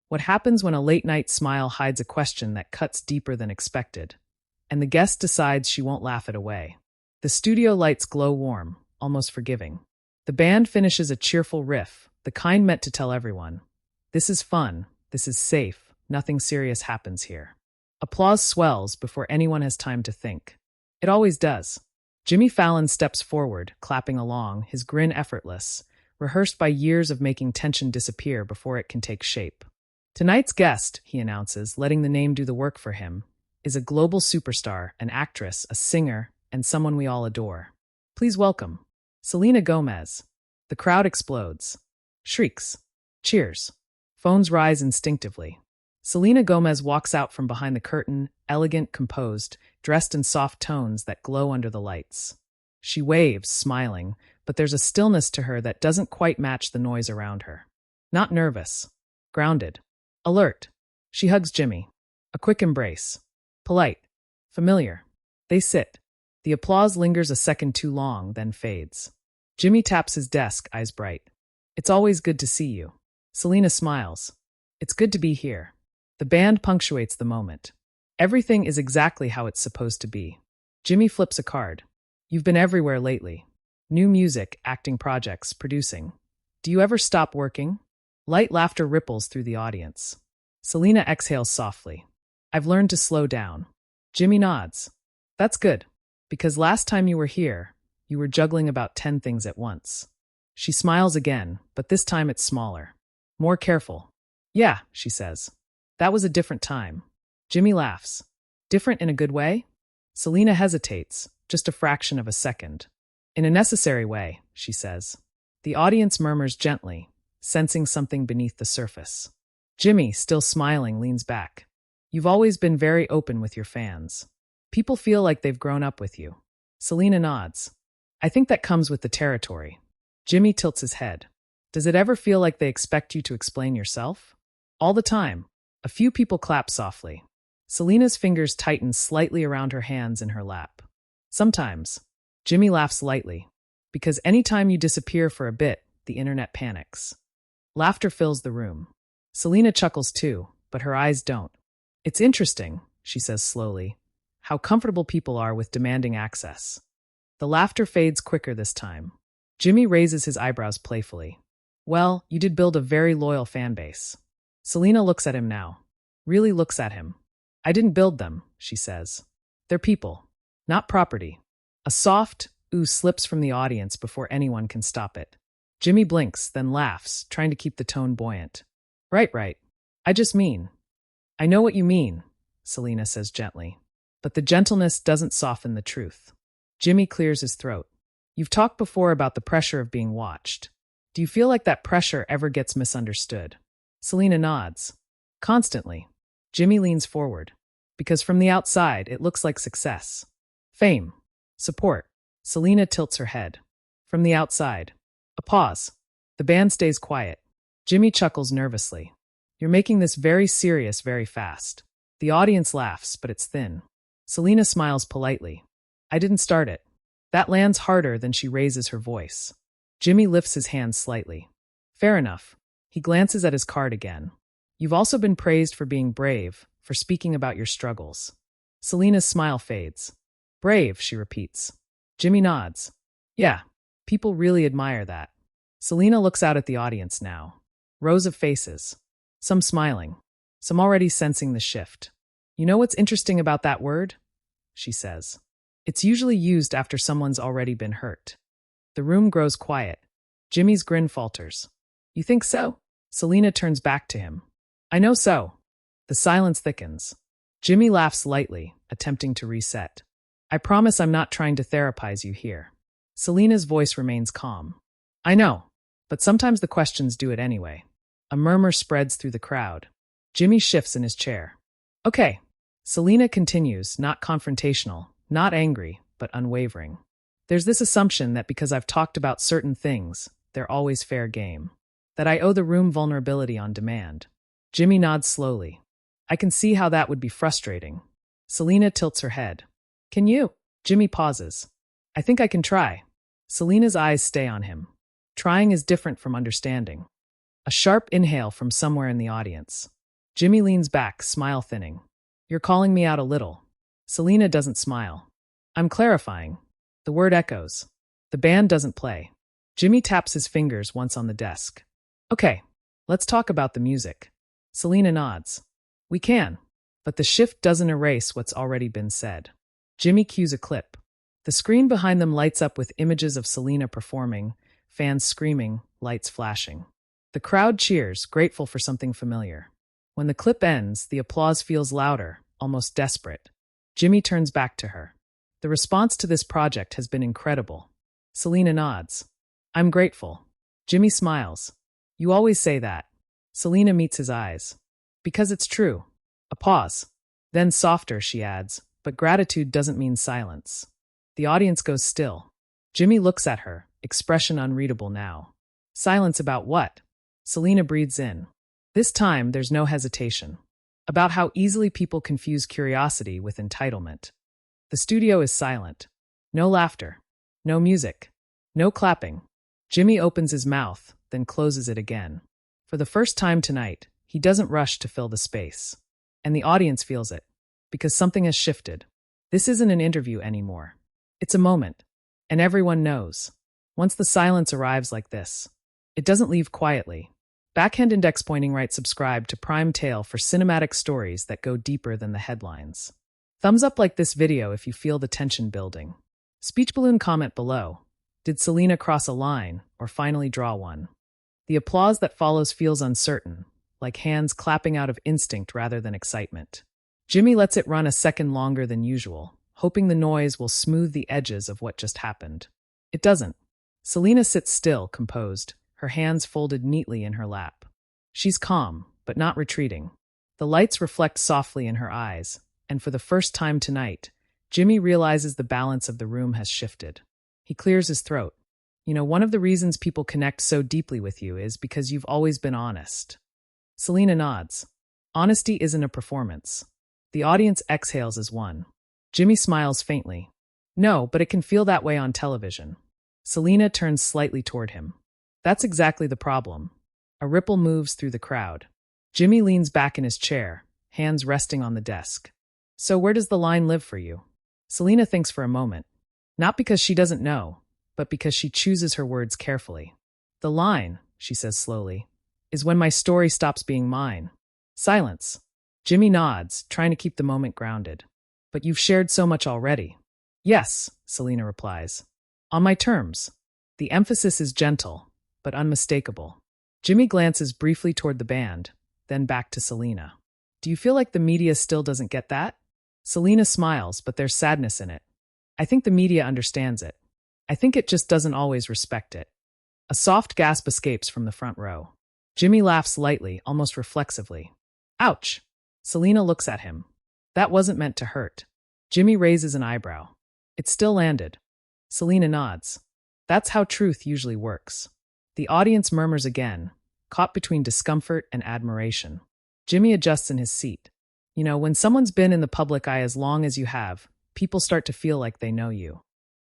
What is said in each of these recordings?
What happens when a late-night smile hides a question that cuts deeper than expected, and the guest decides she won't laugh it away? The studio lights glow warm, almost forgiving. The band finishes a cheerful riff, the kind meant to tell everyone, "This is fun, this is safe, nothing serious happens here." Applause swells before anyone has time to think. It always does. Jimmy Fallon steps forward, clapping along, his grin effortless, rehearsed by years of making tension disappear before it can take shape. Tonight's guest, he announces, letting the name do the work for him, is a global superstar, an actress, a singer, and someone we all adore. Please welcome Selena Gomez. The crowd explodes. Shrieks. Cheers. Phones rise instinctively. Selena Gomez walks out from behind the curtain, elegant, composed, dressed in soft tones that glow under the lights. She waves, smiling, but there's a stillness to her that doesn't quite match the noise around her. Not nervous. Grounded. Alert. She hugs Jimmy. A quick embrace. Polite. Familiar. They sit. The applause lingers a second too long, then fades. Jimmy taps his desk, eyes bright. "It's always good to see you." Selena smiles. "It's good to be here." The band punctuates the moment. Everything is exactly how it's supposed to be. Jimmy flips a card. "You've been everywhere lately. New music, acting projects, producing. Do you ever stop working?" Light laughter ripples through the audience. Selena exhales softly. "I've learned to slow down." Jimmy nods. "That's good, because last time you were here, you were juggling about 10 things at once." She smiles again, but this time it's smaller. More careful. "Yeah," she says. "That was a different time." Jimmy laughs. "Different in a good way?" Selena hesitates, just a fraction of a second. "In a necessary way," she says. The audience murmurs gently, sensing something beneath the surface. Jimmy, still smiling, leans back. "You've always been very open with your fans. People feel like they've grown up with you." Selena nods. "I think that comes with the territory." Jimmy tilts his head. "Does it ever feel like they expect you to explain yourself?" "All the time." A few people clap softly. Selena's fingers tighten slightly around her hands in her lap. "Sometimes." Jimmy laughs lightly. "Because anytime you disappear for a bit, the internet panics." Laughter fills the room. Selena chuckles too, but her eyes don't. "It's interesting," she says slowly, "how comfortable people are with demanding access." The laughter fades quicker this time. Jimmy raises his eyebrows playfully. "Well, you did build a very loyal fan base." Selena looks at him now. Really looks at him. "I didn't build them," she says. "They're people, not property." A soft ooh slips from the audience before anyone can stop it. Jimmy blinks, then laughs, trying to keep the tone buoyant. Right. I just mean." "I know what you mean," Selena says gently. But the gentleness doesn't soften the truth. Jimmy clears his throat. "You've talked before about the pressure of being watched. Do you feel like that pressure ever gets misunderstood?" Selena nods. "Constantly." Jimmy leans forward. "Because from the outside, it looks like success. Fame. Support." Selena tilts her head. "From the outside." A pause. The band stays quiet. Jimmy chuckles nervously. "You're making this very serious very fast." The audience laughs, but it's thin. Selena smiles politely. "I didn't start it." That lands harder than she raises her voice. Jimmy lifts his hands slightly. "Fair enough." He glances at his card again. "You've also been praised for being brave, for speaking about your struggles." Selena's smile fades. "Brave," she repeats. Jimmy nods. "Yeah, people really admire that." Selena looks out at the audience now. Rows of faces. Some smiling. Some already sensing the shift. "You know what's interesting about that word?" she says. "It's usually used after someone's already been hurt." The room grows quiet. Jimmy's grin falters. "You think so?" Selena turns back to him. "I know so." The silence thickens. Jimmy laughs lightly, attempting to reset. "I promise I'm not trying to therapize you here." Selena's voice remains calm. "I know, but sometimes the questions do it anyway." A murmur spreads through the crowd. Jimmy shifts in his chair. "Okay." Selena continues, not confrontational, not angry, but unwavering. "There's this assumption that because I've talked about certain things, they're always fair game. That I owe the room vulnerability on demand." Jimmy nods slowly. "I can see how that would be frustrating." Selena tilts her head. "Can you?" Jimmy pauses. "I think I can try." Selena's eyes stay on him. Trying is different from understanding. A sharp inhale from somewhere in the audience. Jimmy leans back, smile thinning. You're calling me out a little. Selena doesn't smile. I'm clarifying. The word echoes. The band doesn't play. Jimmy taps his fingers once on the desk. Okay, let's talk about the music. Selena nods. We can, but the shift doesn't erase what's already been said. Jimmy cues a clip. The screen behind them lights up with images of Selena performing, fans screaming, lights flashing. The crowd cheers, grateful for something familiar. When the clip ends, the applause feels louder, almost desperate. Jimmy turns back to her. The response to this project has been incredible. Selena nods. I'm grateful. Jimmy smiles. You always say that. Selena meets his eyes. Because it's true. A pause. Then softer, she adds, but gratitude doesn't mean silence. The audience goes still. Jimmy looks at her, expression unreadable now. Silence about what? Selena breathes in. This time, there's no hesitation. About how easily people confuse curiosity with entitlement. The studio is silent. No laughter. No music. No clapping. Jimmy opens his mouth, then closes it again. For the first time tonight, he doesn't rush to fill the space. And the audience feels it. Because something has shifted. This isn't an interview anymore. It's a moment. And everyone knows. Once the silence arrives like this, it doesn't leave quietly. Backhand index pointing right, subscribe to Prime Tale for cinematic stories that go deeper than the headlines. Thumbs up like this video if you feel the tension building. Speech balloon comment below. Did Selena cross a line or finally draw one? The applause that follows feels uncertain, like hands clapping out of instinct rather than excitement. Jimmy lets it run a second longer than usual, hoping the noise will smooth the edges of what just happened. It doesn't. Selena sits still, composed, her hands folded neatly in her lap. She's calm, but not retreating. The lights reflect softly in her eyes, and for the first time tonight, Jimmy realizes the balance of the room has shifted. He clears his throat. You know, one of the reasons people connect so deeply with you is because you've always been honest. Selena nods. Honesty isn't a performance. The audience exhales as one. Jimmy smiles faintly. No, but it can feel that way on television. Selena turns slightly toward him. That's exactly the problem. A ripple moves through the crowd. Jimmy leans back in his chair, hands resting on the desk. So where does the line live for you? Selena thinks for a moment. Not because she doesn't know, but because she chooses her words carefully. The line, she says slowly, is when my story stops being mine. Silence. Jimmy nods, trying to keep the moment grounded. But you've shared so much already. Yes, Selena replies. On my terms. The emphasis is gentle, but unmistakable. Jimmy glances briefly toward the band, then back to Selena. Do you feel like the media still doesn't get that? Selena smiles, but there's sadness in it. I think the media understands it. I think it just doesn't always respect it. A soft gasp escapes from the front row. Jimmy laughs lightly, almost reflexively. Ouch! Selena looks at him. That wasn't meant to hurt. Jimmy raises an eyebrow. It still landed. Selena nods. That's how truth usually works. The audience murmurs again, caught between discomfort and admiration. Jimmy adjusts in his seat. You know, when someone's been in the public eye as long as you have, people start to feel like they know you.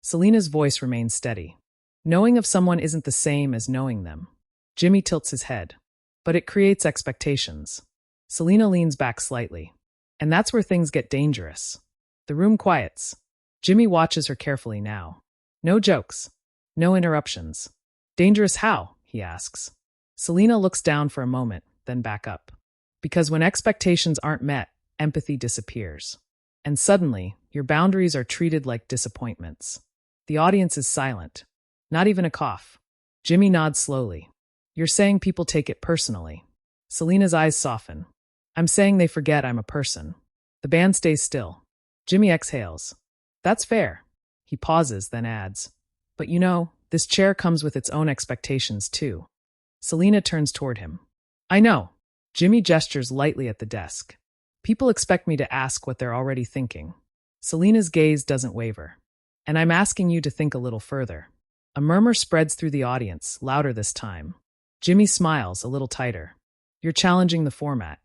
Selena's voice remains steady. Knowing of someone isn't the same as knowing them. Jimmy tilts his head. But it creates expectations. Selena leans back slightly. And that's where things get dangerous. The room quiets. Jimmy watches her carefully now. No jokes. No interruptions. Dangerous how? He asks. Selena looks down for a moment, then back up. Because when expectations aren't met, empathy disappears. And suddenly, your boundaries are treated like disappointments. The audience is silent. Not even a cough. Jimmy nods slowly. You're saying people take it personally. Selena's eyes soften. I'm saying they forget I'm a person. The band stays still. Jimmy exhales. That's fair. He pauses, then adds. But you know, this chair comes with its own expectations too. Selena turns toward him. I know. Jimmy gestures lightly at the desk. People expect me to ask what they're already thinking. Selena's gaze doesn't waver. And I'm asking you to think a little further. A murmur spreads through the audience, louder this time. Jimmy smiles, a little tighter. You're challenging the format.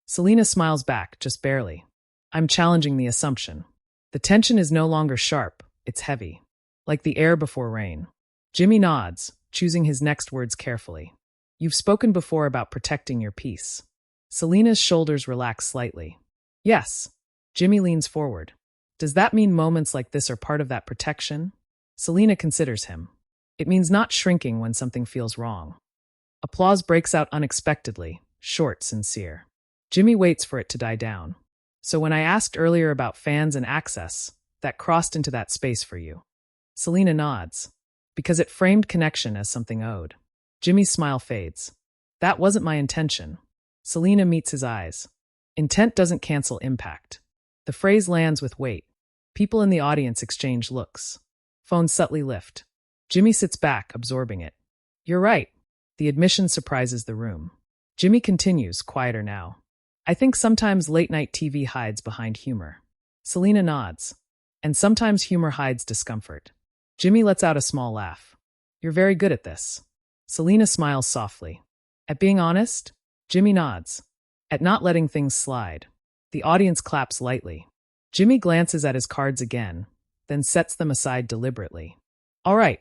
Selena smiles back, just barely. I'm challenging the assumption. The tension is no longer sharp, it's heavy. Like the air before rain. Jimmy nods, choosing his next words carefully. You've spoken before about protecting your peace. Selena's shoulders relax slightly. Yes. Jimmy leans forward. Does that mean moments like this are part of that protection? Selena considers him. It means not shrinking when something feels wrong. Applause breaks out unexpectedly, short, sincere. Jimmy waits for it to die down. So when I asked earlier about fans and access, that crossed into that space for you. Selena nods, because it framed connection as something owed. Jimmy's smile fades. That wasn't my intention. Selena meets his eyes. Intent doesn't cancel impact. The phrase lands with weight. People in the audience exchange looks. Phones subtly lift. Jimmy sits back, absorbing it. You're right. The admission surprises the room. Jimmy continues, quieter now. I think sometimes late-night TV hides behind humor. Selena nods. And sometimes humor hides discomfort. Jimmy lets out a small laugh. You're very good at this. Selena smiles softly. At being honest? Jimmy nods. At not letting things slide. The audience claps lightly. Jimmy glances at his cards again, then sets them aside deliberately. All right,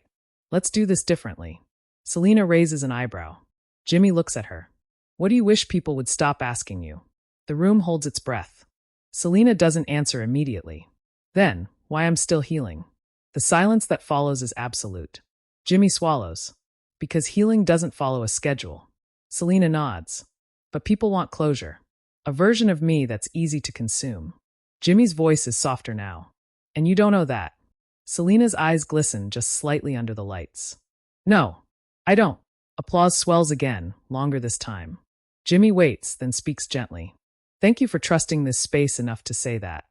let's do this differently. Selena raises an eyebrow. Jimmy looks at her. What do you wish people would stop asking you? The room holds its breath. Selena doesn't answer immediately. Then, why I'm still healing. The silence that follows is absolute. Jimmy swallows. Because healing doesn't follow a schedule. Selena nods. But people want closure. A version of me that's easy to consume. Jimmy's voice is softer now. And you don't know that. Selena's eyes glisten just slightly under the lights. No, I don't. Applause swells again, longer this time. Jimmy waits, then speaks gently. Thank you for trusting this space enough to say that.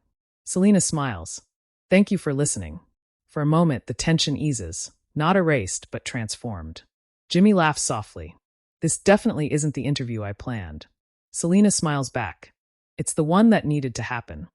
Selena smiles. Thank you for listening. For a moment, the tension eases, not erased, but transformed. Jimmy laughs softly. This definitely isn't the interview I planned. Selena smiles back. It's the one that needed to happen.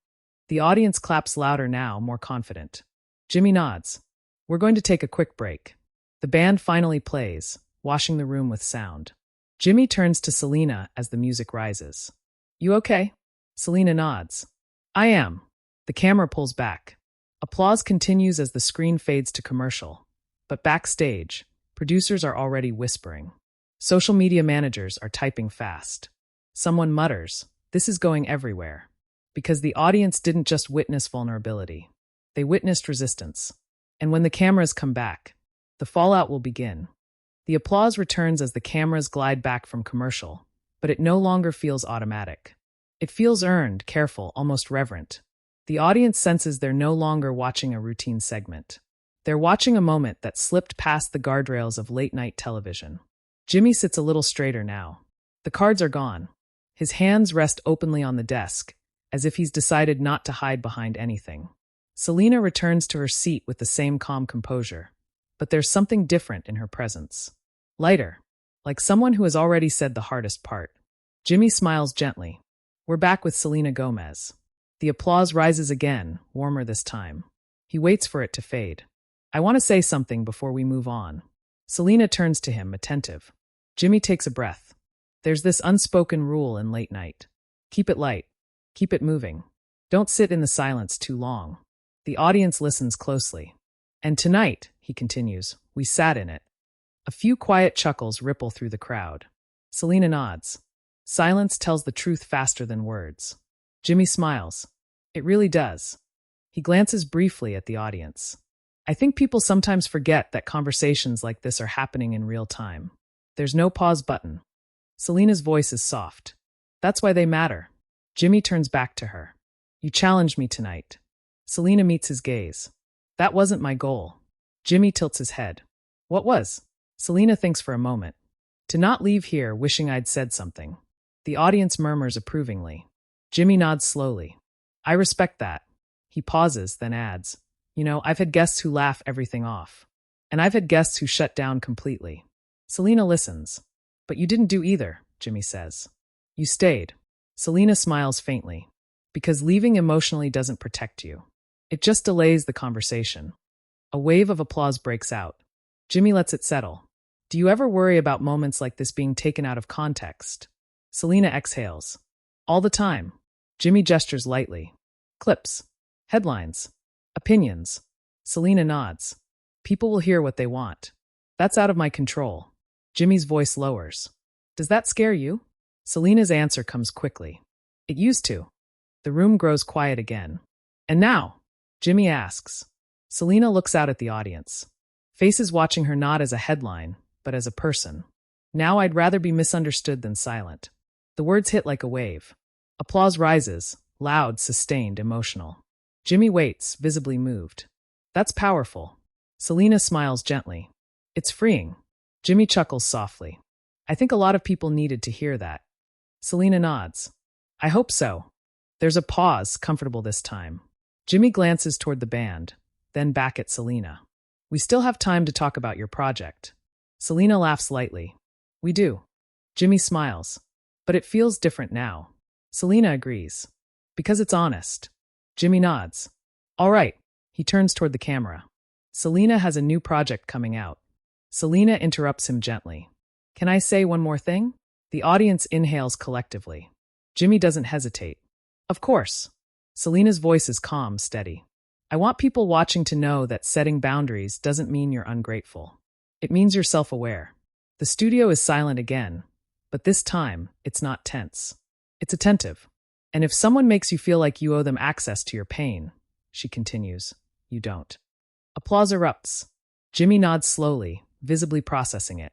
The audience claps louder now, more confident. Jimmy nods. We're going to take a quick break. The band finally plays, washing the room with sound. Jimmy turns to Selena as the music rises. You okay? Selena nods. I am. The camera pulls back. Applause continues as the screen fades to commercial. But backstage, producers are already whispering. Social media managers are typing fast. Someone mutters, this is going everywhere. Because the audience didn't just witness vulnerability. They witnessed resistance. And when the cameras come back, the fallout will begin. The applause returns as the cameras glide back from commercial, but it no longer feels automatic. It feels earned, careful, almost reverent. The audience senses they're no longer watching a routine segment. They're watching a moment that slipped past the guardrails of late-night television. Jimmy sits a little straighter now. The cards are gone. His hands rest openly on the desk, as if he's decided not to hide behind anything. Selena returns to her seat with the same calm composure, but there's something different in her presence. Lighter, like someone who has already said the hardest part. Jimmy smiles gently. We're back with Selena Gomez. The applause rises again, warmer this time. He waits for it to fade. I want to say something before we move on. Selena turns to him, attentive. Jimmy takes a breath. There's this unspoken rule in late night. Keep it light. Keep it moving. Don't sit in the silence too long. The audience listens closely. And tonight, he continues, we sat in it. A few quiet chuckles ripple through the crowd. Selena nods. Silence tells the truth faster than words. Jimmy smiles. It really does. He glances briefly at the audience. I think people sometimes forget that conversations like this are happening in real time. There's no pause button. Selena's voice is soft. That's why they matter. Jimmy turns back to her. You challenged me tonight. Selena meets his gaze. That wasn't my goal. Jimmy tilts his head. What was? Selena thinks for a moment. To not leave here wishing I'd said something. The audience murmurs approvingly. Jimmy nods slowly. I respect that. He pauses, then adds, I've had guests who laugh everything off. And I've had guests who shut down completely. Selena listens. But you didn't do either, Jimmy says. You stayed. Selena smiles faintly. Because leaving emotionally doesn't protect you. It just delays the conversation. A wave of applause breaks out. Jimmy lets it settle. Do you ever worry about moments like this being taken out of context? Selena exhales. All the time. Jimmy gestures lightly. Clips. Headlines. Opinions. Selena nods. People will hear what they want. That's out of my control. Jimmy's voice lowers. Does that scare you? Selena's answer comes quickly. It used to. The room grows quiet again. And now? Jimmy asks. Selena looks out at the audience. Faces watching her not as a headline, but as a person. Now I'd rather be misunderstood than silent. The words hit like a wave. Applause rises, loud, sustained, emotional. Jimmy waits, visibly moved. That's powerful. Selena smiles gently. It's freeing. Jimmy chuckles softly. I think a lot of people needed to hear that. Selena nods. I hope so. There's a pause, comfortable this time. Jimmy glances toward the band, then back at Selena. We still have time to talk about your project. Selena laughs lightly. We do. Jimmy smiles. But it feels different now. Selena agrees. Because it's honest. Jimmy nods. All right. He turns toward the camera. Selena has a new project coming out. Selena interrupts him gently. Can I say one more thing? The audience inhales collectively. Jimmy doesn't hesitate. Of course. Selena's voice is calm, steady. I want people watching to know that setting boundaries doesn't mean you're ungrateful. It means you're self-aware. The studio is silent again, but this time, it's not tense. It's attentive. And if someone makes you feel like you owe them access to your pain, she continues, you don't. Applause erupts. Jimmy nods slowly, visibly processing it.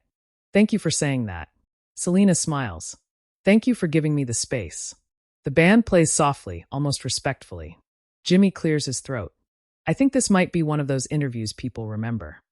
Thank you for saying that. Selena smiles. Thank you for giving me the space. The band plays softly, almost respectfully. Jimmy clears his throat. I think this might be one of those interviews people remember.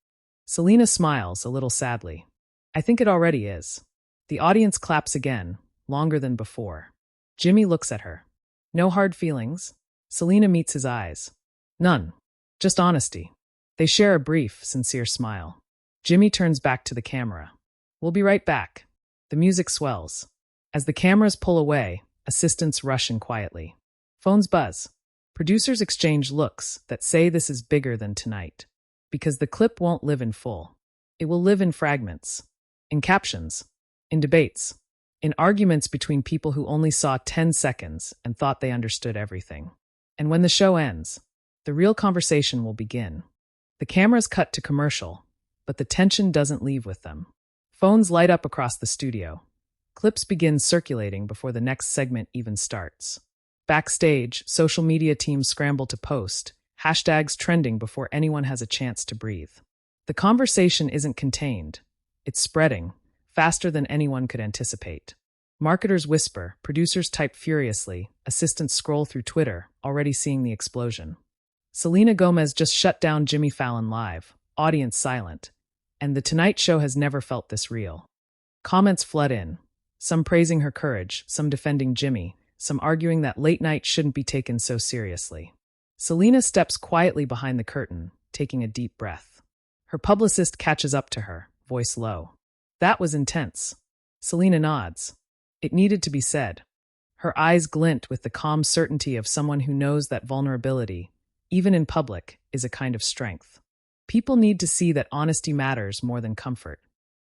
Selena smiles, a little sadly. I think it already is. The audience claps again, longer than before. Jimmy looks at her. No hard feelings. Selena meets his eyes. None. Just honesty. They share a brief, sincere smile. Jimmy turns back to the camera. We'll be right back. The music swells. As the cameras pull away, assistants rush in quietly. Phones buzz. Producers exchange looks that say this is bigger than tonight. Because the clip won't live in full. It will live in fragments. In captions. In debates. In arguments between people who only saw 10 seconds and thought they understood everything. And when the show ends, the real conversation will begin. The cameras cut to commercial, but the tension doesn't leave with them. Phones light up across the studio. Clips begin circulating before the next segment even starts. Backstage, social media teams scramble to post, hashtags trending before anyone has a chance to breathe. The conversation isn't contained. It's spreading, faster than anyone could anticipate. Marketers whisper, producers type furiously, assistants scroll through Twitter, already seeing the explosion. Selena Gomez just shut down Jimmy Fallon live, audience silent. And The Tonight Show has never felt this real. Comments flood in, some praising her courage, some defending Jimmy, some arguing that late night shouldn't be taken so seriously. Selena steps quietly behind the curtain, taking a deep breath. Her publicist catches up to her, voice low. That was intense. Selena nods. It needed to be said. Her eyes glint with the calm certainty of someone who knows that vulnerability, even in public, is a kind of strength. People need to see that honesty matters more than comfort.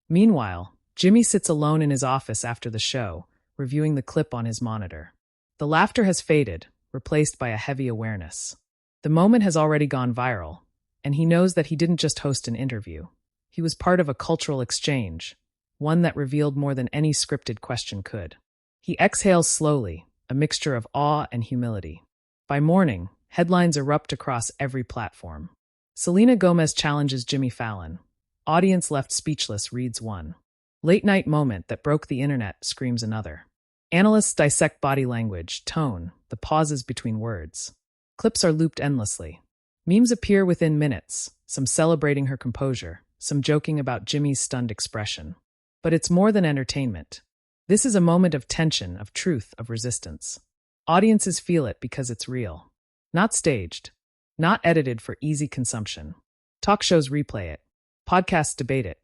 Meanwhile, Jimmy sits alone in his office after the show, reviewing the clip on his monitor. The laughter has faded, replaced by a heavy awareness. The moment has already gone viral, and he knows that he didn't just host an interview. He was part of a cultural exchange, one that revealed more than any scripted question could. He exhales slowly, a mixture of awe and humility. By morning, headlines erupt across every platform. Selena Gomez challenges Jimmy Fallon. Audience left speechless reads one. Late night moment that broke the internet screams another. Analysts dissect body language, tone, the pauses between words. Clips are looped endlessly. Memes appear within minutes, some celebrating her composure, some joking about Jimmy's stunned expression. But it's more than entertainment. This is a moment of tension, of truth, of resistance. Audiences feel it because it's real. Not staged. Not edited for easy consumption. Talk shows replay it. Podcasts debate it.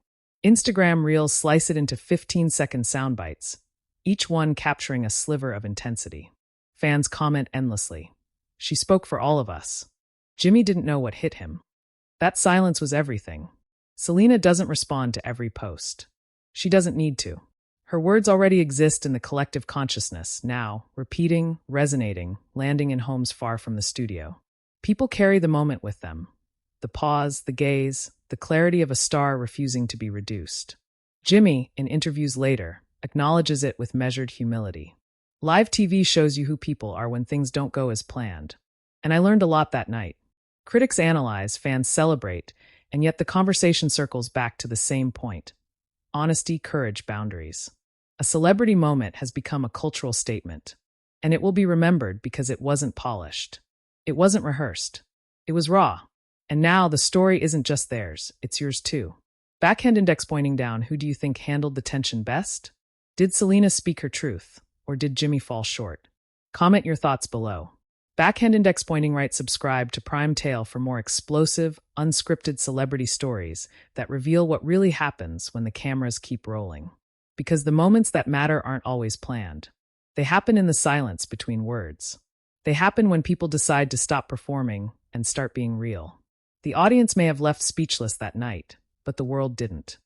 Instagram Reels slice it into 15-second sound bites, each one capturing a sliver of intensity. Fans comment endlessly. She spoke for all of us. Jimmy didn't know what hit him. That silence was everything. Selena doesn't respond to every post. She doesn't need to. Her words already exist in the collective consciousness, now, repeating, resonating, landing in homes far from the studio. People carry the moment with them. The pause, the gaze, the clarity of a star refusing to be reduced. Jimmy, in interviews later, acknowledges it with measured humility. Live TV shows you who people are when things don't go as planned. And I learned a lot that night. Critics analyze, fans celebrate, and yet the conversation circles back to the same point. Honesty, courage, boundaries. A celebrity moment has become a cultural statement. And it will be remembered because it wasn't polished. It wasn't rehearsed. It was raw. And now the story isn't just theirs, it's yours too. Backhand index pointing down, who do you think handled the tension best? Did Selena speak her truth, or did Jimmy fall short? Comment your thoughts below. Backhand index pointing right, subscribe to Prime Tale for more explosive, unscripted celebrity stories that reveal what really happens when the cameras keep rolling. Because the moments that matter aren't always planned. They happen in the silence between words. They happen when people decide to stop performing and start being real. The audience may have left speechless that night, but the world didn't.